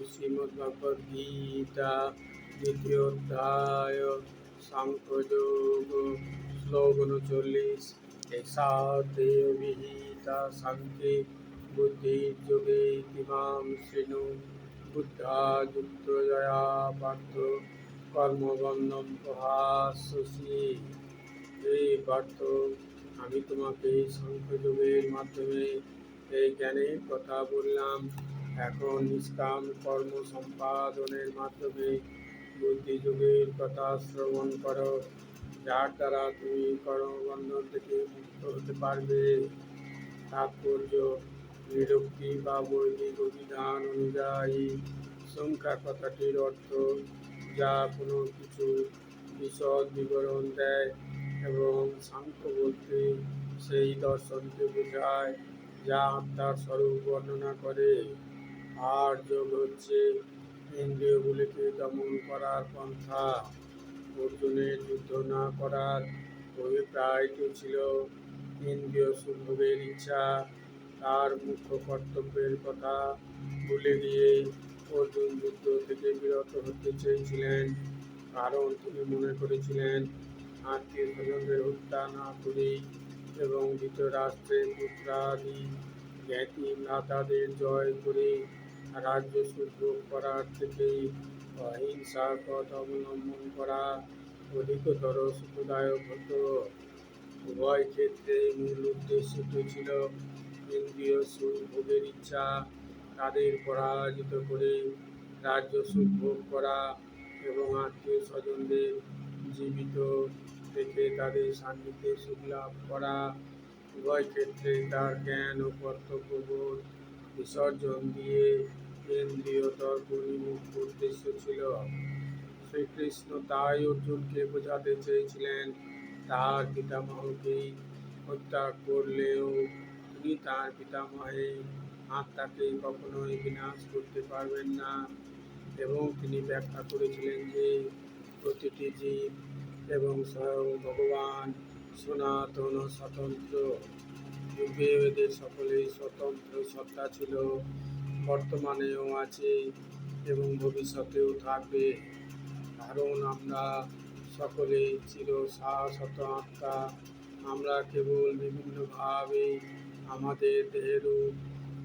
শ্রীমদ্ভগবদ্ গীতা দ্বিতীয় অধ্যায় সাংখ্যযোগ শ্লোক 39 এষাতে বিহিতা সাংখ্যে বুদ্ধির্যোগে ইমাম শৃণু বুদ্ধা যুক্তয়া পার্থ কর্মবন্ধন প্রহাস্যসি। হে পার্থ, আমি তোমাকে সাংখ্যযোগের মাধ্যমে এই জ্ঞানের কথা বললাম। এখন নিষ্কাম কর্ম সম্পাদনের মাধ্যমে বুদ্ধিযোগের কথা শ্রবণ করো, যার দ্বারা তুমি কর্মবন্ধন থেকে মুক্ত হতে পারবে। তাৎপর্য: নিরুক্তি বা বৈদিক অভিধান অনুযায়ী সংখ্যা কথাটির অর্থ যা কোনো কিছু বিশদ বিবরণ দেয়, এবং সাংখ্য বলতে সেই দর্শনকে বোঝায় যা আত্মার স্বরূপ বর্ণনা করে। আর যোগ হচ্ছে ইন্দ্রিয়গুলিকে দমন করার পন্থা। অর্জুনের যুদ্ধ না করার অভিপ্রায়টি ছিল ইন্দ্রিয় সুভোগের ইচ্ছা। তার মুখ্য কর্তব্যের কথা ভুলে গিয়ে অর্জুন যুদ্ধ থেকে বিরত হতে চেয়েছিলেন, কারণ তিনি মনে করেছিলেন আত্মীয় স্বজনদের হত্যা না করে এবং ধৃতরাষ্ট্রের পুত্রাদি জ্ঞাতি ভ্রাতাদের জয় করে রাজ্য সুভোগ করার থেকে অহিংসার পথ অবলম্বন করা অধিকতর সুখদায়ক হতো। উভয় ক্ষেত্রে মূল উদ্দেশ্যটি ছিল ইন্দ্রিয় সুভোগের ইচ্ছা তাদের পরাজিত করে রাজ্য সুভোগ করা এবং আত্মীয় স্বজনদের জীবিত রেখে তাদের সান্নিধ্যে সুখ লাভ করা। উভয় ক্ষেত্রে তার জ্ঞান ও কর্তব্যবোধ বিসর্জন দিয়ে ইন্দ্রিয় তর্ক নির্মুক্ত উদ্দেশ্য ছিল। শ্রীকৃষ্ণ তাই অর্জুনকে বোঝাতে চেয়েছিলেন তার পিতামহকে হত্যা করলেও তিনি তার পিতামহের আত্মাকে কখনোই বিনাশ করতে পারবেন না। এবং তিনি ব্যাখ্যা করেছিলেন যে প্রতিটি জীব এবং স্বয়ং ভগবান সনাতন স্বতন্ত্র। যুগে এদের সকলেই স্বতন্ত্র সত্তা ছিল, বর্তমানেও আছে এবং ভবিষ্যতেও থাকবে, কারণ আমরা সকলে চির শাশ্বত আত্মা। আমরা কেবল বিভিন্নভাবে আমাদের দেহের রূপ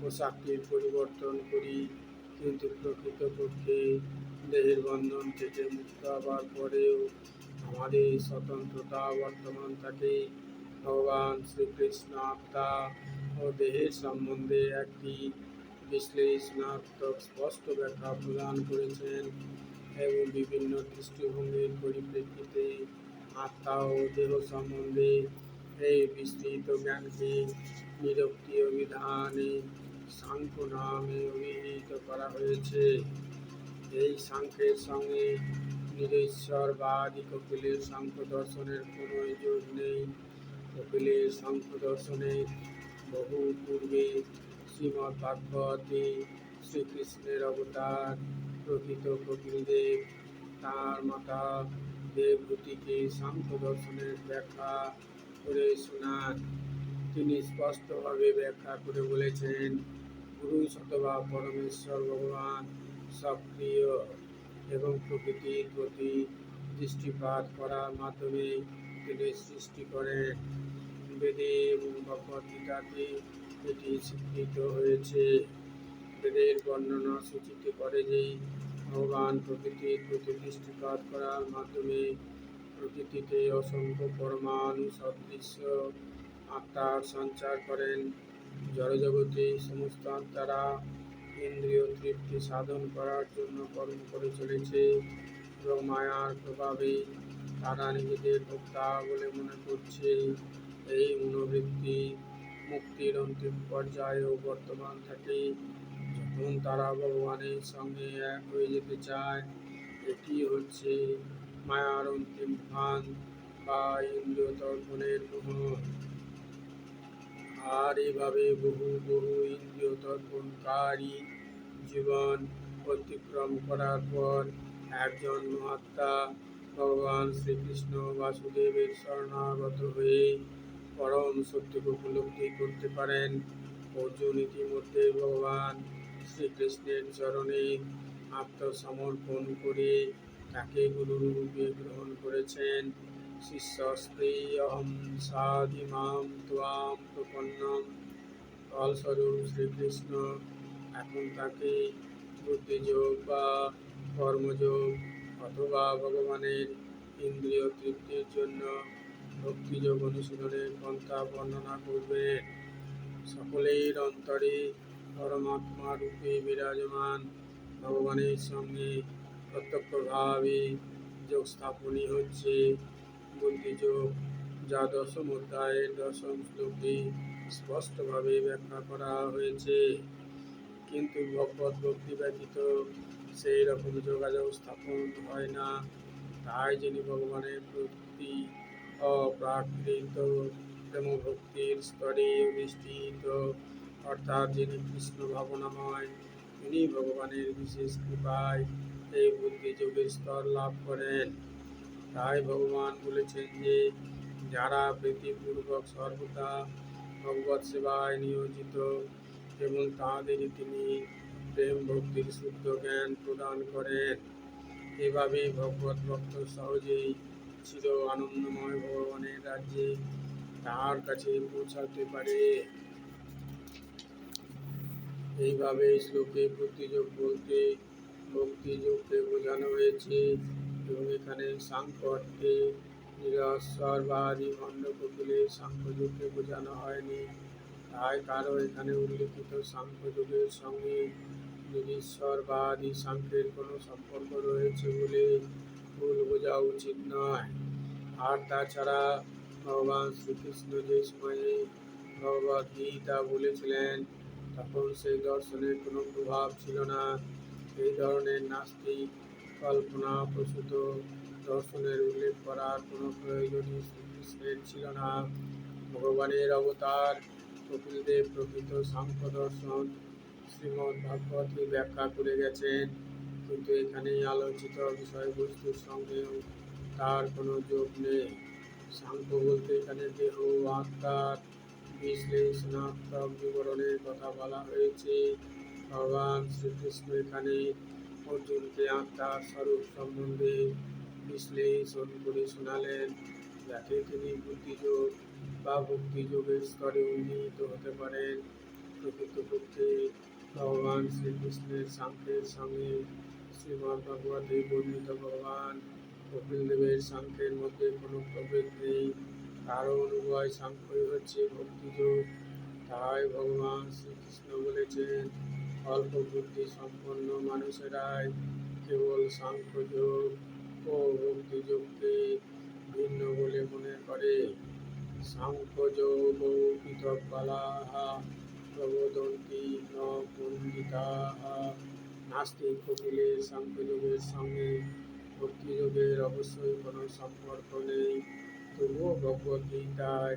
পোশাকটির পরিবর্তন করি, কিন্তু প্রকৃতপক্ষে দেহের বন্ধন থেকে মুক্ত হবার পরেও আমাদের স্বতন্ত্রতা বর্তমান থাকে। ভগবান শ্রীকৃষ্ণ আত্মা ও দেহের সম্বন্ধে একটি বিশ্লেষণাত্মক স্পষ্ট ব্যাখ্যা প্রদান করেছেন, এবং বিভিন্ন দৃষ্টিভঙ্গির পরিপ্রেক্ষিতে আত্মা ও দেহ সম্বন্ধে এই বিস্তৃত জ্ঞানকে নিরুক্তি অভিধানে সাংখ্য নামে অভিহিত করা হয়েছে। এই সাংখ্যের সঙ্গে নিরীশ্বরবাদী কপিলের সাংখ্য দর্শনের কোনো যোগ নেই। কপিলের সাংখ্য দর্শনের বহু পূর্বে শ্রীমদ্ভাগবতে শ্রীকৃষ্ণের অবতার প্রকৃত কপিলদেব তাঁর মাতা দেবহূতিকে সাংখ্য দর্শনের ব্যাখ্যা করে শোনান। তিনি স্পষ্টভাবে ব্যাখ্যা করে বলেছেন, পুরুষ অথবা পরমেশ্বর ভগবান সক্রিয় এবং প্রকৃতির প্রতি দৃষ্টিপাত করার মাধ্যমে তিনি সৃষ্টি করেন। বেদে এবং ভগবদ্গীতাতে এটি স্বীকৃত হয়েছে। বেদের বর্ণনা সূচিত করে যে ভগবান প্রকৃতির প্রতি দৃষ্টিপাত করার মাধ্যমে প্রকৃতিতে অসংখ্য পরমাণু সদৃশ্য আত্মার সঞ্চার করেন। জড়জগতে সমস্ত আত্মারা ইন্দ্রিয় তৃপ্তি সাধন করার জন্য কর্ম করে চলেছে, এবং মায়ার প্রভাবে তারা নিজেদের ভোক্তা বলে মনে করছে। এই মনোবৃত্তি মুক্তির অন্তিম পর্যায়েও বর্তমান থাকে, যখন তারা ভগবানের সঙ্গে এক হয়ে যেতে চায়। এটি হচ্ছে মায়ার অন্তিম ভান বা ইন্দ্রিয় তর্পণের মোহ। আর এভাবে বহু বহু ইন্দ্রিয় তর্পণকারী জীবন অতিক্রম করার পর একজন মহাত্মা ভগবান শ্রীকৃষ্ণ বাসুদেবের শরণাগত হয়ে পরম সত্যকে উপলব্ধি করতে পারেন। অর্জুন ইতিমধ্যে ভগবান শ্রীকৃষ্ণের চরণে আত্মসমর্পণ করে তাকে গুরুরূপে গ্রহণ করেছেন। শিষ্যস্তে অহং সাধিমাম ত্বাং প্রপন্নম। ফলস্বরূপ শ্রীকৃষ্ণ এখন তাকে বুদ্ধিযোগ বা কর্মযোগ অথবা ভগবানের ইন্দ্রিয় তৃপ্তির জন্য ভক্তিযোগ অনুশীলনের পন্থা বর্ণনা করবেন। সকলের অন্তরে পরমাত্মা রূপে বিরাজমান ভগবানের সঙ্গে প্রত্যক্ষভাবে যোগ স্থাপনই হচ্ছে বুদ্ধিযোগ, যা দশম অধ্যায়ের দশম শ্লোকে স্পষ্টভাবে ব্যাখ্যা করা হয়েছে। কিন্তু ভগবত ভক্তি ব্যতীত সেই রকম যোগাযোগ স্থাপন হয় না। তাই যিনি ভগবানের প্রতি অপ্রাকৃত প্রেম ভক্তির স্তরে অধিষ্ঠিত, অর্থাৎ যিনি কৃষ্ণ ভাবনাময়, তিনি ভগবানের বিশেষ কৃপায় এই বুদ্ধিযোগের স্তর লাভ করেন। তাই ভগবান বলেছেন যে যারা প্রীতিপূর্বক সর্বদা ভগবৎ সেবায় নিয়োজিত, এবং তাঁদেরই তিনি প্রেম ভক্তির শুদ্ধ জ্ঞান প্রদান করেন। এভাবে ভগবত ভক্ত সহজেই চির আনন্দময় ভগবানের রাজ্যে তাঁর কাছে পৌঁছাতে পারে। এইভাবে শ্লোকে বুদ্ধিযোগ বলতে ভক্তিযোগকে বোঝানো হয়েছে, এবং এখানে সাংখ্য অর্থে নিরস্বরবাদী ভণ্ড কপিলের সাংখ্যযোগকে বোঝানো হয়নি। তাই কারো এখানে উল্লিখিত সাংখ্যযোগের সঙ্গে নিরস্বরবাদী সাংখ্যের কোনো সম্পর্ক রয়েছে বলে ভুল বোঝা উচিত নয়। আর তাছাড়া ভগবান শ্রীকৃষ্ণ যে সময়ে ভগবদ্ গীতা বলেছিলেন, তখন সেই দর্শনের কোনো প্রভাব ছিল না। এই ধরনের নাস্তিক কল্পনাপ্রসূত দর্শনের উল্লেখ করার কোনো প্রয়োজনই শ্রীকৃষ্ণের ছিল না। ভগবানের অবতার কপিলদেব প্রকৃত সাংখ্য দর্শন শ্রীমদ্ ভাগবতে ব্যাখ্যা করে গেছেন, কিন্তু এখানে আলোচিত বিষয়বস্তুর সঙ্গেও তার কোনো যোগ নেই। সাংখ্য বলতে এখানে দেহ ও আত্মার বিশ্লেষণাত্মক বিবরণের কথা বলা হয়েছে। ভগবান শ্রীকৃষ্ণ এখানে অর্জুনকে আত্মার স্বরূপ সম্বন্ধে বিশ্লেষণ করে শোনালেন, যাতে তিনি বুদ্ধিযোগ বা ভক্তিযোগের স্তরে উন্নীত হতে পারেন। প্রকৃতপক্ষে ভগবান শ্রীকৃষ্ণের সাংখ্যের সঙ্গে শ্রীমদ্ ভাগবতে বর্ণিত ভগবান কপিলদেবের সাংখ্যের মধ্যে কোনো প্রভেদ নেই, কারণ উভয় সাংখ্যই হচ্ছে ভক্তিযোগ। তাই ভগবান শ্রীকৃষ্ণ বলেছেন, অল্প বুদ্ধি সম্পন্ন মানুষেরাই কেবল সাংখ্যযোগ ও ভক্তিযোগকে ভিন্ন বলে মনে করে। সাংখ্যযোগ পৃথক বালাহ প্রবদন্তি ন পণ্ডিতাঃ। নাস্তিক কপিলের সাংখ্যযোগের সঙ্গে ভক্তিযোগের অবশ্যই কোনো সম্পর্ক নেই। তবুও ভগবদ্গীতায়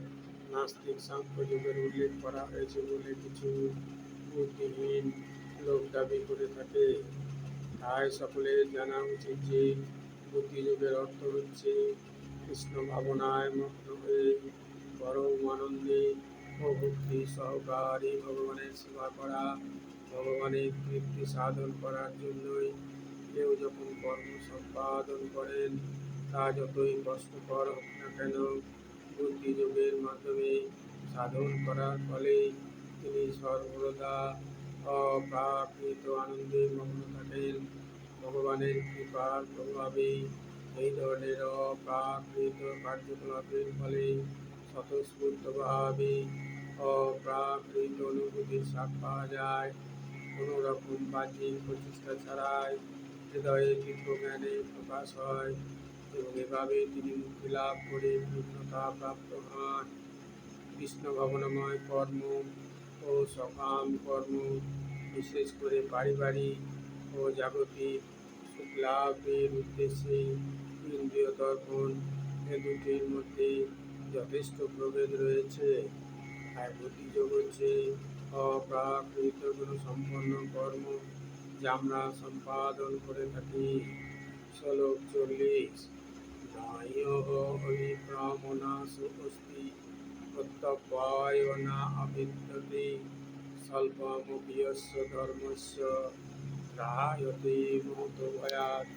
নাস্তিক সাংখ্যযোগের উল্লেখ করা হয়েছে বলে কিছু বুদ্ধিহীন লোক দাবি করে থাকে। তাই সকলের জানা উচিত যে বুদ্ধিযোগের অর্থ হচ্ছে কৃষ্ণ ভাবনায় মগ্ন হয়ে পরম আনন্দে ও ভক্তি সহকারে ভগবানের সেবা করা। ভগবানের তৃপ্তি সাধন করার জন্যই কেউ যখন কর্ম সম্পাদন করেন, তা যতই কষ্টকর হোক না কেন, বুদ্ধিযোগের মাধ্যমে সাধন করার ফলে তিনি সর্বদা অপ্রাকৃত আনন্দে মগ্ন থাকেন। ভগবানের কৃপার প্রভাবে এই ধরনের অপ্রাকৃত কার্যকলাপের ফলে স্বতঃস্ফূর্তভাবে অপ্রাকৃত অনুভূতির স্বাদ পাওয়া যায়। কোনো রকম বাহ্যিক প্রচেষ্টা ছাড়াই হৃদয়ে দিব্যজ্ঞানে প্রকাশ হয়, এবং এভাবে তিনি মুক্তি লাভ করে পূর্ণতা প্রাপ্ত হন। কৃষ্ণ ভাবনাময় কর্ম ও সকাম কর্ম, বিশেষ করে পারিবারিক ও জাগতিক সুখ লাভের উদ্দেশ্যে ইন্দ্রিয় তর্পণ, এ দুটির মধ্যে যথেষ্ট প্রভেদ রয়েছে। আর বুদ্ধিযোগ হচ্ছে অপ্রাকৃত গুণ সম্পন্ন কর্ম, যা আমরা সম্পাদন করে থাকি। শ্লোক 40। নাহ্যः অভিপ্রামনাসো অস্তি কর্তব্যায় না অবিদ্যতে স্বল্পমপি যস্য ধর্মস্য ত্রায়তে মহতো ভয়াৎ।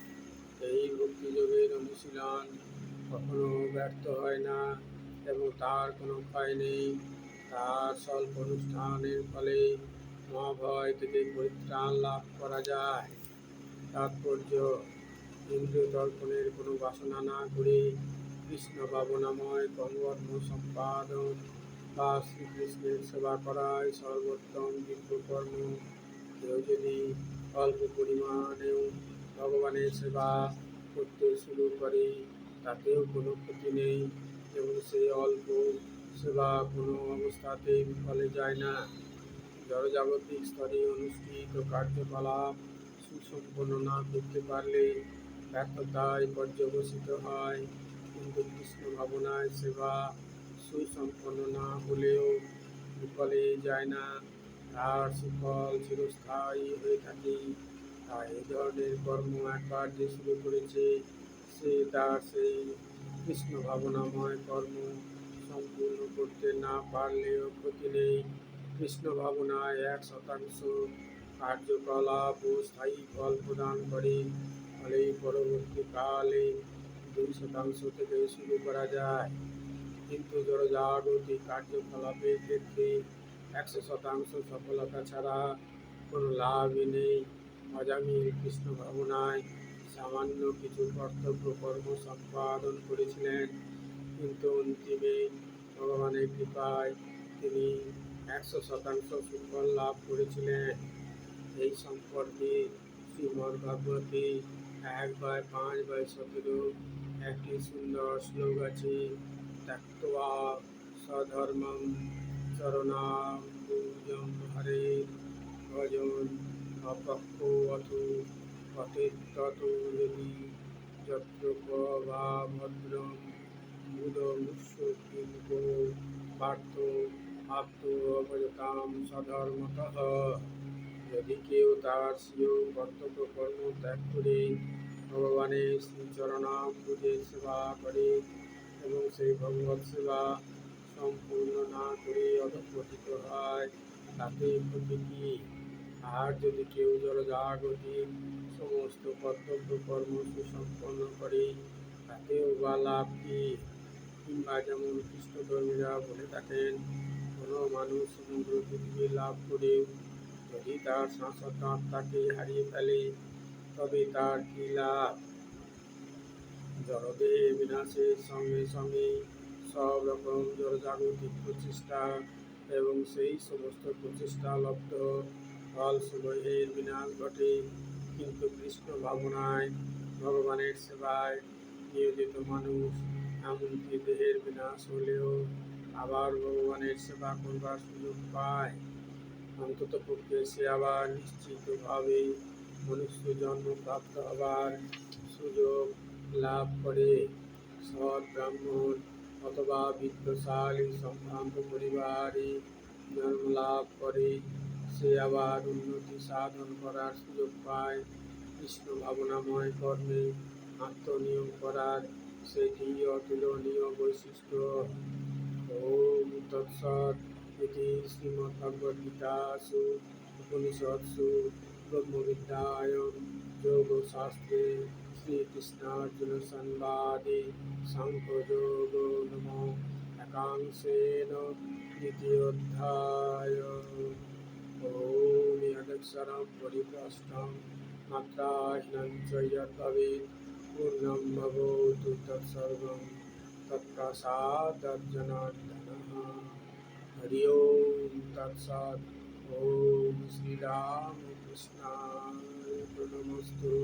এই ভক্তিযোগের অনুশীলন কখনো ব্যর্থ হয় না এবং তার কোনো ক্ষয় নেই। তার স্বল্প অনুষ্ঠানের ফলে মহাভয় থেকে পরিত্রাণ লাভ করা যায়। তাৎপর্য: ইন্দ্রিয় দর্পণের কোনো বাসনা না করে কৃষ্ণ ভাবনাময় কর্ম সম্পাদন বা শ্রীকৃষ্ণের সেবা করাই সর্বোত্তম দিব্যকর্ম। কেউ যদি অল্প পরিমাণেও ভগবানের সেবা করতে শুরু করে তাতেও কোনো ক্ষতি নেই এবং সেই অল্প সেবা কোনো অবস্থাতেই বিফলে যায় না। জড়জাগতিক স্তরে অনুষ্ঠিত কার্যকলাপ সুসম্পন্ন না করতে পারলে ব্যর্থতায় পর্যবসিত হয়, কিন্তু কৃষ্ণ ভাবনায় সেবা সুসম্পন্ন না হলেও বিফলে যায় না, তার সুফল চিরস্থায়ী হয়ে থাকে। তাই এই ধরনের কর্ম একবার যে শুরু করেছে সে তার সেই কৃষ্ণ ভাবনাময় কর্ম সম্পূর্ণ করতে না পারলেও ক্ষতি নেই। কৃষ্ণ ভাবনায় 1% কার্যকলাপ ও স্থায়ী ফল প্রদান করে, ফলে পরবর্তীকালে 2% থেকে শুরু করা যায়। কিন্তু জড়জাগতিক কার্যকলাপের ক্ষেত্রে 100% সফলতা ছাড়া কোনো লাভই নেই। অজামিল কৃষ্ণ ভাবনায় সামান্য কিছু কর্তব্য কর্ম সম্পাদন করেছিলেন, কিন্তু অন্তিমে ভগবানের কৃপায় তিনি 100% সুফল লাভ করেছিলেন। এই সম্পর্কে শ্রীমদ্ভাগবতে 1/5/17 একটি সুন্দর শ্লোক আছে: ত্যক্ত্বা স্বধর্মং চরণাম্বুজং হরের ভজন অপক্কোऽথো পতেত্ততো যদি যত্র वा ভদ্রং মুদমুষ্যকিঙ্কো পার্থ আপ্তো অভজতাম স্বধর্মতঃ। যদি কেউ তার স্বীয় কর্তব্য কর্ম ত্যাগ করে ভগবানের শ্রীচরণাম্বুজের সেবা করে এবং সেই ভগবৎ সেবা সম্পূর্ণ না করে অধঃপতিত হয়, তাতে ক্ষতি কি? আর যদি কেউ জড়জাগতিক সমস্ত কর্তব্য কর্ম সুসম্পন্ন করে তাতেও বা লাভ কি? কিংবা যেমন খ্রিস্টধর্মীরা বলে থাকেন, কোনো মানুষ সমগ্র পৃথিবী লাভ করেও যদি তার শাশ্বত আত্মাকে হারিয়ে ফেলে তবে তার কি লাভ? জড়দেহের বিনাশের সঙ্গে সঙ্গে সব রকম জড়জাগতিক প্রচেষ্টা এবং সেই সমস্ত প্রচেষ্টা লব্ধ ফলসমূহের বিনাশ ঘটে, কিন্তু কৃষ্ণ ভাবনায় ভগবানের সেবায় নিয়োজিত মানুষ এমনকি দেহের বিনাশ হলেও আবার ভগবানের সেবা করবার সুযোগ পায়। অন্ততপক্ষে সে আবার নিশ্চিতভাবে মনুষ্য জন্ম প্রাপ্ত হবার সুযোগ লাভ করে। সৎ ব্রাহ্মণ অথবা বিত্তশালী সম্ভ্রান্ত পরিবারে জন্ম লাভ করে সে আবার উন্নতি সাধন করার সুযোগ পায়। কৃষ্ণ ভাবনাময় কর্মে আত্মনিয়োগ করার সেটি অতুলনীয় বৈশিষ্ট্য। ওম তৎসৎ ইতি শ্রীমদ্ভগবদ্গীতাসু উপনিষৎসু ব্রহ্মবিদ্যায়াং যোগশাস্ত্রে শ্রীকৃষ্ণার্জুন সংবাদে সাংখ্যযোগো নামো একাংশেন দ্বিতীয়োऽধ্যায়ঃ। ওম যদক্ষরং পরিপ্রষ্টং মাত্রাহীनं চ যদ্ভবেৎ পূর্ণं ভবতু তৎসর্বং তৎপ্রসাদাজ্জনার্দনঃ। হরি ওম তৎসৎ। ওম শ্রীরামকৃষ্ণায় নমস্তু।